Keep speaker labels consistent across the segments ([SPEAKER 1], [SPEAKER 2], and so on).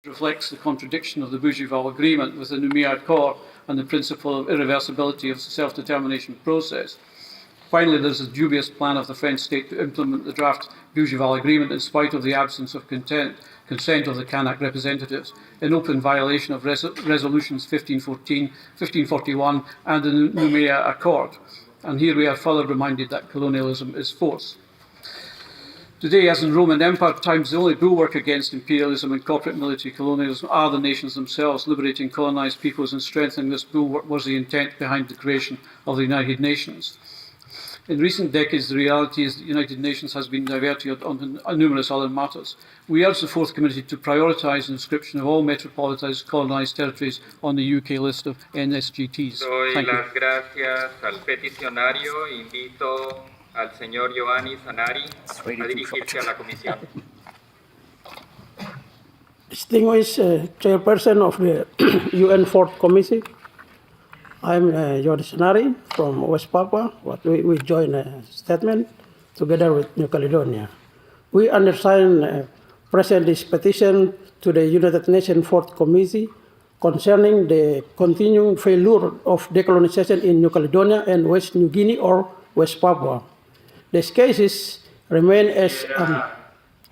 [SPEAKER 1] reflects the contradiction of the Bougival Agreement with the Nouméa Accord and the principle of irreversibility of the self-determination process. Finally, there is a dubious plan of the French state to implement the draft Bougival Agreement in spite of the absence of consent of the Kanak representatives, in open violation of resolutions 1514, 1541 and the Nouméa Accord. And here we are further reminded that colonialism is force. Today, as in Roman Empire times, the only bulwark against imperialism and corporate military colonialism are the nations themselves. Liberating colonised peoples and strengthening this bulwark was the intent behind the creation of the United Nations. In recent decades, the reality is that the United Nations has been diverted on numerous other matters. We urge the Fourth Committee to prioritise the inscription of all metropolitised colonised territories on the UK list of NSGTs.
[SPEAKER 2] Doy las gracias al peticionario. Invito al señor Giovanni Zanari a dirigirse a la comisión.
[SPEAKER 3] Distinguished Chairperson of the UN Fourth Committee, I'm Giovanni Zanari from West Papua. We join a statement together with New Caledonia. We understand present this petition to the United Nations Fourth Committee concerning the continuing failure of decolonization in New Caledonia and West New Guinea or West Papua. These cases remain as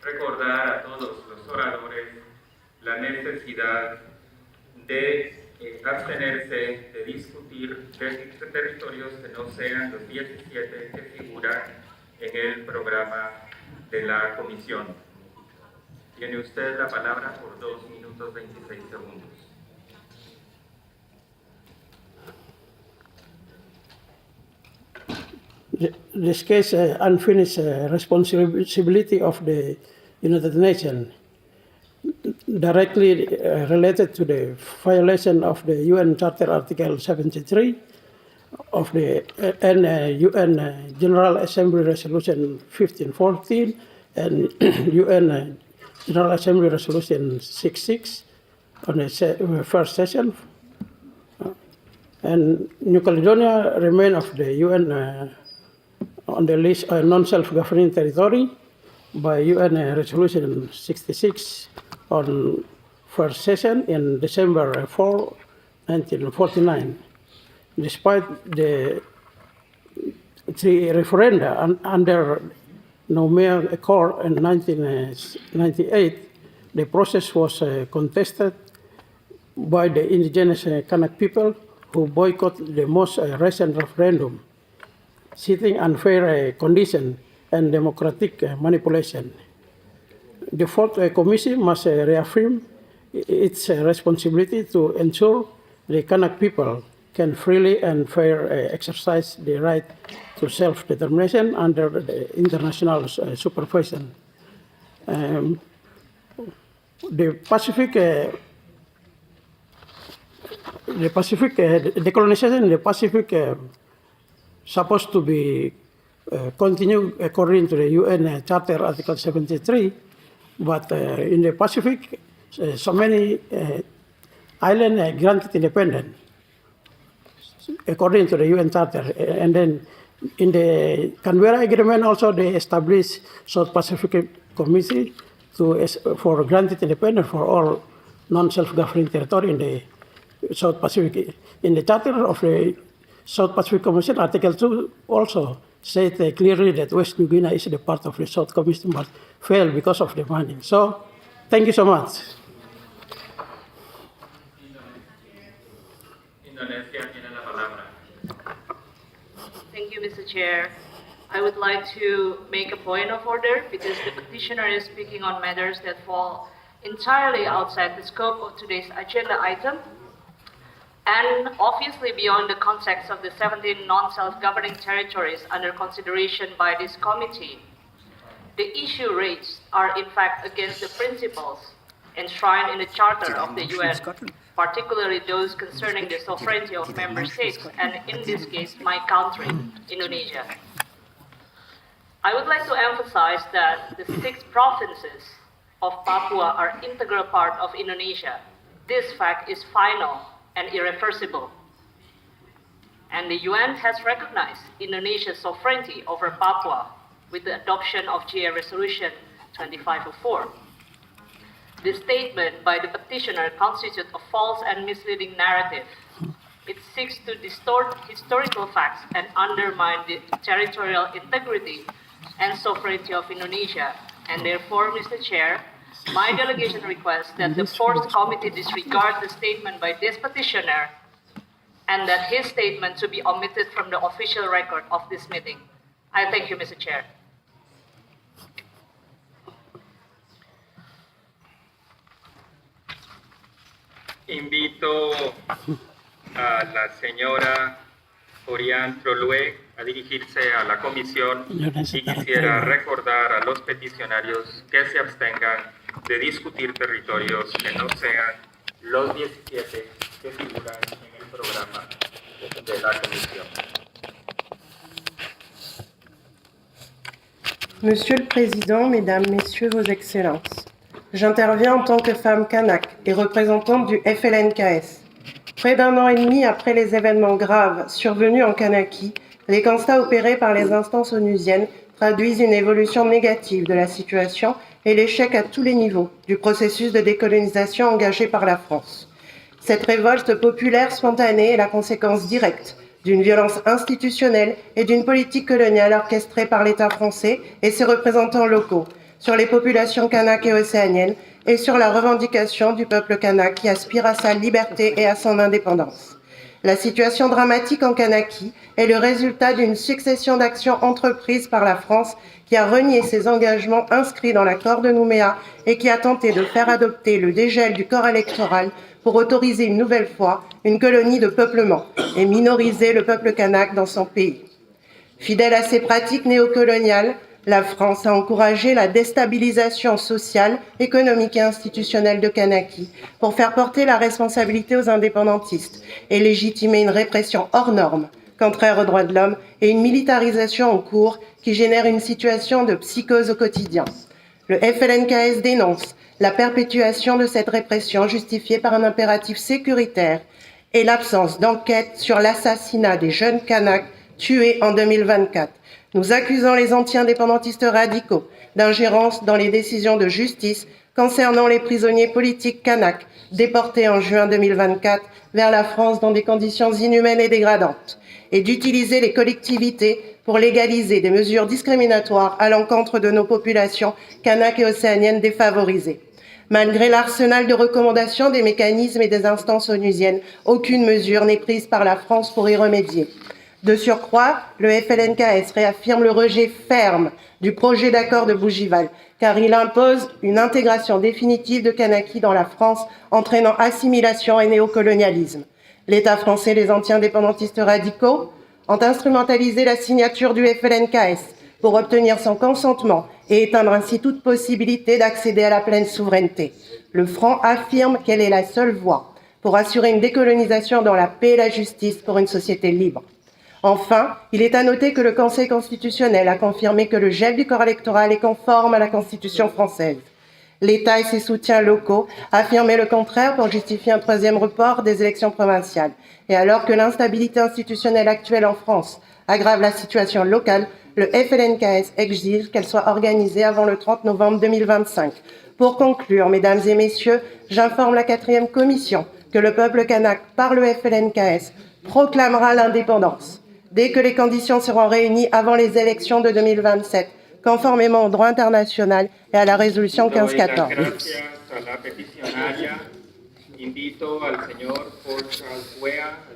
[SPEAKER 2] recordar a todos los oradores la necesidad de abstenerse de discutir territorios que no sean los 17 que figuran en el programa de la Comisión. Tiene usted la palabra por 2 minutos 26 segundos.
[SPEAKER 3] This case unfinished responsibility of the United Nations directly related to the violation of the UN Charter Article 73 of the UN General Assembly Resolution 1514 and UN General Assembly Resolution 66 on the first session. And New Caledonia remain of the UN on the list of non-self-governing territory by UN Resolution 66 on first session in December 4, 1949. Despite the 3 referenda under Nouméa Accord in 1998, the process was contested by the indigenous Kanak people who boycotted the most recent referendum, citing unfair conditions and democratic manipulation. The Fourth Komisi must reaffirm its responsibility to ensure the Kanak people can freely and fair exercise the right to self-determination under the international supervision. The Pacific decolonization in the Pacific supposed to be continued according to the UN Charter Article 73, but in the Pacific, so many islands granted independence according to the UN Charter. And then in the Canberra Agreement also they established South Pacific Committee for granted independence for all non-self-governing territory in the South Pacific. In the Charter of the South Pacific Commission, Article 2 also said clearly that West New Guinea is the part of the South Commission, but failed because of the money. So, thank you so much.
[SPEAKER 4] Thank you, Mr. Chair. I would like to make a point of order because the petitioner is speaking on matters that fall entirely outside the scope of today's agenda item and obviously beyond the context of the 17 non-self-governing territories under consideration by this committee. The issue raised are in fact against the principles enshrined in the Charter of the UN, particularly those concerning the sovereignty of member states, and in this case, my country, Indonesia. I would like to emphasize that the 6 provinces of Papua are integral part of Indonesia. This fact is final and irreversible. And the UN has recognized Indonesia's sovereignty over Papua with the adoption of GA Resolution 2504. the statement by the petitioner constitutes a false and misleading narrative. It seeks to distort historical facts and undermine the territorial integrity and sovereignty of Indonesia. And therefore, Mr. Chair, my delegation requests that the Fourth Committee disregard the statement by this petitioner and that his statement to be omitted from the official record of this meeting. I thank you, Mr. Chair.
[SPEAKER 2] Invito a la señora Orián Trolue a dirigirse a la comisión y quisiera recordar a los peticionarios que se abstengan de discutir territorios que no sean los 17 que figuran en el programa de la comisión.
[SPEAKER 5] Monsieur le Président, Mesdames, Messieurs, Vos Excellences, j'interviens en tant que femme kanak et représentante du FLNKS. Près d'un an et demi après les événements graves survenus en Kanaki, les constats opérés par les instances onusiennes traduisent une évolution négative de la situation et l'échec à tous les niveaux du processus de décolonisation engagé par la France. Cette révolte populaire spontanée est la conséquence directe d'une violence institutionnelle et d'une politique coloniale orchestrée par l'État français et ses représentants locaux sur les populations kanak et océaniennes et sur la revendication du peuple kanak qui aspire à sa liberté et à son indépendance. La situation dramatique en Kanaki est le résultat d'une succession d'actions entreprises par la France qui a renié ses engagements inscrits dans l'accord de Nouméa et qui a tenté de faire adopter le dégel du corps électoral pour autoriser une nouvelle fois une colonie de peuplement et minoriser le peuple kanak dans son pays. Fidèle à ces pratiques néocoloniales, la France a encouragé la déstabilisation sociale, économique et institutionnelle de Kanaki pour faire porter la responsabilité aux indépendantistes et légitimer une répression hors norme, contraire aux droits de l'homme et une militarisation en cours qui génère une situation de psychose au quotidien. Le FLNKS dénonce la perpétuation de cette répression justifiée par un impératif sécuritaire et l'absence d'enquête sur l'assassinat des jeunes Kanaks tués en 2024. Nous accusons les anti-indépendantistes radicaux d'ingérence dans les décisions de justice concernant les prisonniers politiques kanaks déportés en juin 2024 vers la France dans des conditions inhumaines et dégradantes, et d'utiliser les collectivités pour légaliser des mesures discriminatoires à l'encontre de nos populations kanaks et océaniennes défavorisées. Malgré l'arsenal de recommandations des mécanismes et des instances onusiennes, aucune mesure n'est prise par la France pour y remédier. De surcroît, le FLNKS réaffirme le rejet ferme du projet d'accord de Bougival, car il impose une intégration définitive de Kanaki dans la France, entraînant assimilation et néocolonialisme. L'État français et les anti-indépendantistes radicaux ont instrumentalisé la signature du FLNKS pour obtenir son consentement et éteindre ainsi toute possibilité d'accéder à la pleine souveraineté. Le Front affirme qu'elle est la seule voie pour assurer une décolonisation dans la paix et la justice pour une société libre. Enfin, il est à noter que le Conseil constitutionnel a confirmé que le gel du corps électoral est conforme à la Constitution française. L'État et ses soutiens locaux affirmaient le contraire pour justifier un troisième report des élections provinciales. Et alors que l'instabilité institutionnelle actuelle en France aggrave la situation locale, le FLNKS exige qu'elle soit organisée avant le 30 novembre 2025. Pour conclure, Mesdames et Messieurs, j'informe la 4e commission que le peuple kanak, par le FLNKS, proclamera l'indépendance dès que les conditions seront réunies avant les élections de 2027, conformément au droit international et à la résolution 1514.
[SPEAKER 2] Gracias a la peticionaria. Invito al señor Paul Charles Wea a